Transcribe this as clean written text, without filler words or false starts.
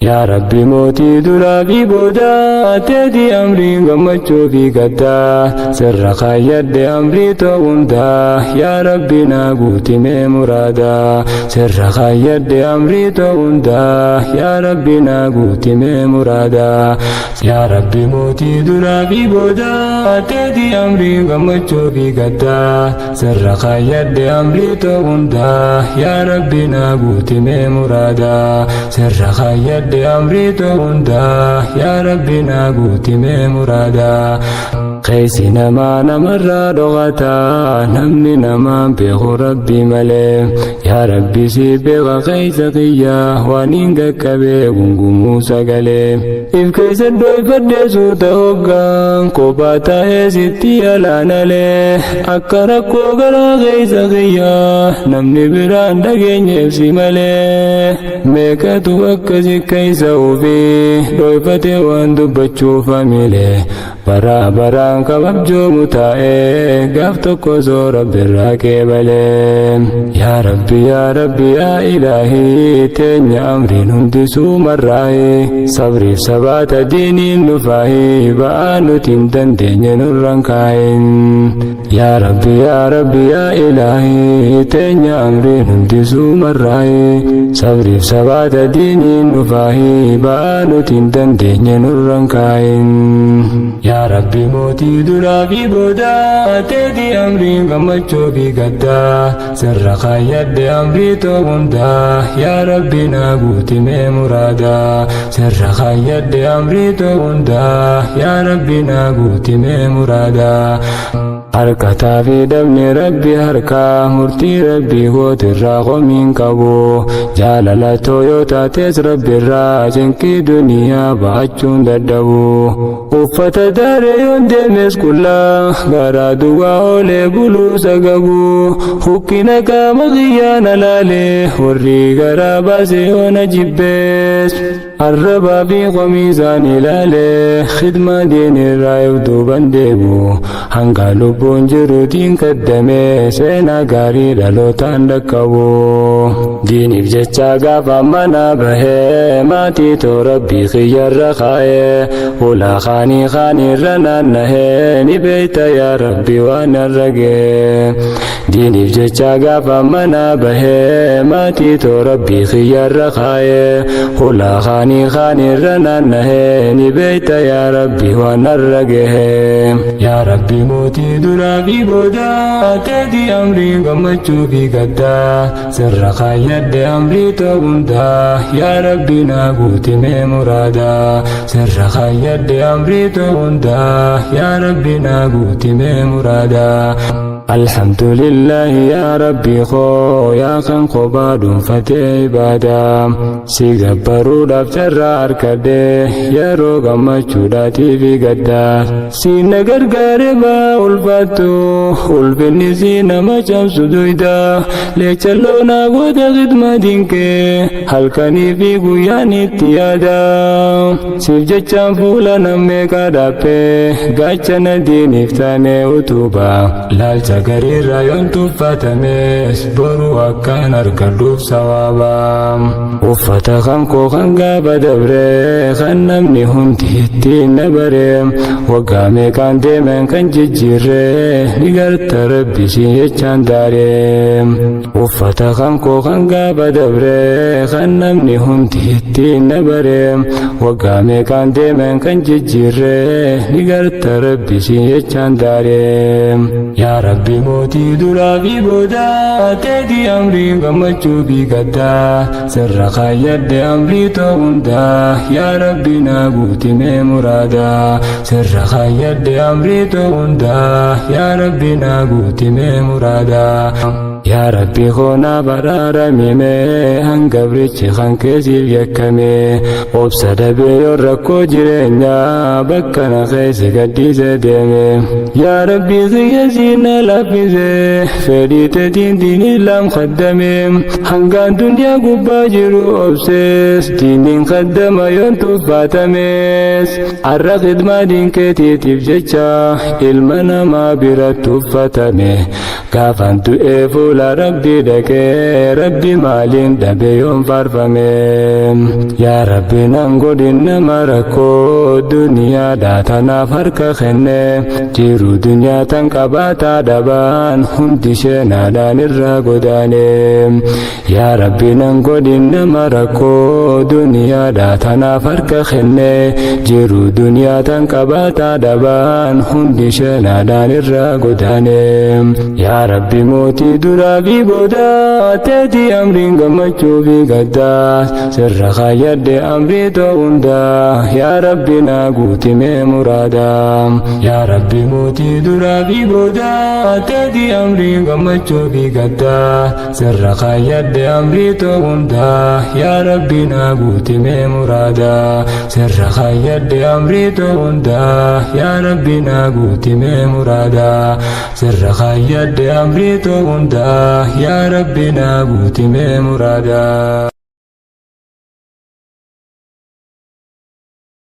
يا ربي موتي درابي بودا تدي أمري غمچو في قدا سر خيد أمري توندا يا ربي ناقوتي مرادا سر خيد أمري توندا يا ربي ناقوتي مرادا يا ربي موتي درابي بودا تدي أمري غمچو في قدا سر خيد أمري توندا يا ربي ناقوتي مرادا سر خيد أمري توندا يا ربي ناقوتي مرادا قيسي نما نمر دغتا نمني نما بيخ ربي ملي يا ربي سيبغ قيس قيا وانينك كبي قنقمو سقلي إف كيس الدوي فدسو تهقا قباتا هزتي ألانا لي أكركو قرا قيس قيا نمني بران دقين يفسي ملي ميكتو أكسي كيس وفي دوي فتي واندو بچو فاميلي برا برا كبجو متائي قفتك زور براك بلي يا ربي يا ربي يا إلهي تني أمري نندسو مراي صبري سبات ديني نفاهي بانو تندن ديني نرنكاين يا ربي يا ربي يا إلهي تني أمري نندسو مراي صبري سبات ديني نفاهي بانو تندن ديني نرنكاين يا ربي موتي درابي بودا تدي أمري غمچو في قدا سر خيد أمري توندا يا ربي ناقوتي مرادا سر خيد أمري توندا يا ربي ناقوتي مرادا harkataa fi dabni rabbi harkaa murtii rabbii gootirraa qomiin qabu jaalala tooyoo taates rabbiirraa cinqii duniyaa ba'achuun dadhabu uffata daaree yoon deemes qullaa garaa duwwaa oolee buluu sagabu hukkina qaama qiyyaana laalee warri garaa baase yoona jibbees arrabaa fi qomiisaan ilaalee khidmaa diinirraa eebduuban deebu hanga lubbuun jiruutiin kaddamee seenaa gaarii dhalootaan dhaqqabu diiniif jecha gaafa mana bahee maatii too rabbii xiyyarra kaa'ee ulaa kaaniirra naannahee ni beeyta yaa rabbi waan arragee diiniif jecha gaafa mana bahee maatii too rabbii xiyyarra kaa'ee ulaa kaaniirra naannahee ni beeyta yaa rabbi waan arragee yaa rabbi موتي درابي بودا تدي أمري غمچو في قدا سر خيد أمري توندا يا ربي ناقوتي مرادا سر خيد أمري توندا يا ربي ناقوتي مرادا الحمد لله يا ربي خو يا خن قباد فتي عبادا سيغبرو دفتر أركده يا روغ مچوداتي في قدا سينغر غربا ulfattu ulfinni nama cabsu duyda leechaloona goota khidmatiinke halkanii fi guyyaan itti yaada siif jechaan fuula nammee kadhappe gaachana diiniif taane utuba laalcha gariirraa yoon tuffatames boru akkaan argadhuuf sawaaba uffata kan koo kan gaafa dabre kan namni hundi ittiin na bare waggaa meeqaan deemen kan jijjiirre ni garta rabbi si jechaan daare uffata kan koo kan gaafa dabre kan namni hundi ittiin na bare waggaa meeqaan deemen kan jijjiirre ni garta rabbi si jechaan daare yaa rabbi mootii duraa fi booda teetii amrii gammachuu fi gaddaa sirra kaayyadde amrii ta'uundaa yaa rabbi naa guutimee muraadaa sirra kaayyadde amrii ta'uundaa yaa rabbi naa guutimee muraadaa yaa rabbi koona baraaramime hangabrichi kan keessiif yakkame obsa dhabee yoo rakkoo jireenyaa bakka na keessa gadhiise deeme yaa rabbi xiyyasiin na laffise fedhii teetiin diinii laam kaddame hangaan duniyaa gubbaa jiru obsees diiniin kaddama yoon tuffatames arra khidmaa diinkeetiitiif jecha ilma namaa biratti uffatame gaafan du'ee fuula فولا ربي دكي ربي مالين دبيون فارفمين يا ربي ننقود إنما ركو دنيا داتنا فرق خنة جيرو دنيا تنقباتا دبان هندي شنا دان الرقوداني يا ربي ننقود إنما ركو دنيا داتنا فرق خنة جيرو دنيا تنقباتا دبان هندي شنا دان الرقوداني يا ربي موتي درا في بودا تدي أمرين قمتشو في قدا سر خيد أمري توندا يا ربي ناقوتي مي مرادا يا ربي موتي درا في بودا تدي أمري قمتشو في قدا سر خيد أمري توندا يا ربي ناقوتي مي مرادا سر خيد أمري توندا يا ربي ناقوتي مي مرادا سر خيد أمري توندا يا ربي ناقوتي مي مرادا